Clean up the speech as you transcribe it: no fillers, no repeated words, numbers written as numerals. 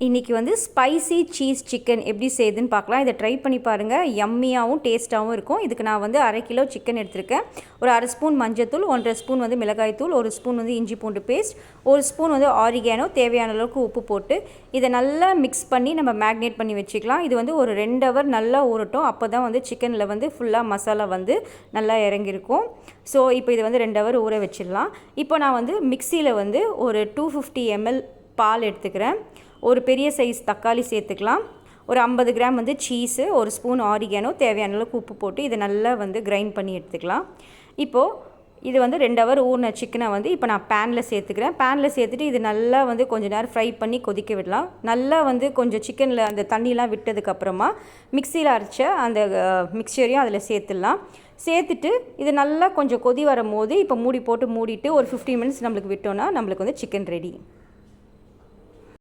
இன்றைக்கி வந்து spicy cheese chicken எப்படி செய்யுதுன்னு பார்க்கலாம். இதை ட்ரை பண்ணி பாருங்கள். யம்மியாகவும் டேஸ்ட்டாகவும் இருக்கும். இதுக்கு நான் வந்து 1/2 கிலோ சிக்கன் எடுத்திருக்கேன். ஒரு 1/2 ஸ்பூன் மஞ்சத்தூள், 1/2 ஸ்பூன் வந்து மிளகாய்த்தூள், 1 ஸ்பூன் வந்து இஞ்சி பூண்டு பேஸ்ட், 1 ஸ்பூன் வந்து ஆரிகானோ, தேவையான அளவுக்கு உப்பு போட்டு இதை நல்லா மிக்ஸ் பண்ணி நம்ம மேக்னேட் பண்ணி வச்சுக்கலாம். இது வந்து ஒரு 2 ஹவர் நல்லா ஊறட்டும். அப்போ தான் வந்து சிக்கனில் வந்து ஃபுல்லாக மசாலா வந்து நல்லா இறங்கியிருக்கும். ஸோ இப்போ இதை வந்து 2 ஹவர் ஊற வச்சிடலாம். இப்போ நான் வந்து மிக்சியில் வந்து ஒரு 250 ml பால் எடுத்துக்கிறேன். ஒரு பெரிய சைஸ் தக்காளி சேர்த்துக்கலாம். ஒரு 50 கிராம் வந்து சீஸு, 1 ஸ்பூன் ஆரிகானோ, தேவையான அளவுக்கு உப்பு போட்டு இதை நல்லா வந்து கிரைண்ட் பண்ணி எடுத்துக்கலாம். இப்போது இது வந்து 2 ஹவர் ஊறின சிக்கனை வந்து இப்போ நான் பேனில் சேர்த்துக்கிறேன். பேனில் சேர்த்துட்டு இது நல்லா வந்து கொஞ்சம் நேரம் ஃப்ரை பண்ணி கொதிக்க விடலாம். நல்லா வந்து கொஞ்சம் சிக்கனில் அந்த தண்ணிலாம் விட்டதுக்கப்புறமா மிக்சியில் அரைச்ச அந்த மிக்சரையும் அதில் சேர்த்துடலாம். சேர்த்துட்டு இது நல்லா கொஞ்சம் கொதி வரும்போது இப்போ மூடி போட்டு மூடிட்டு ஒரு 15 மினிட்ஸ் நம்மளுக்கு விட்டோன்னா நம்மளுக்கு வந்து சிக்கன் ரெடி.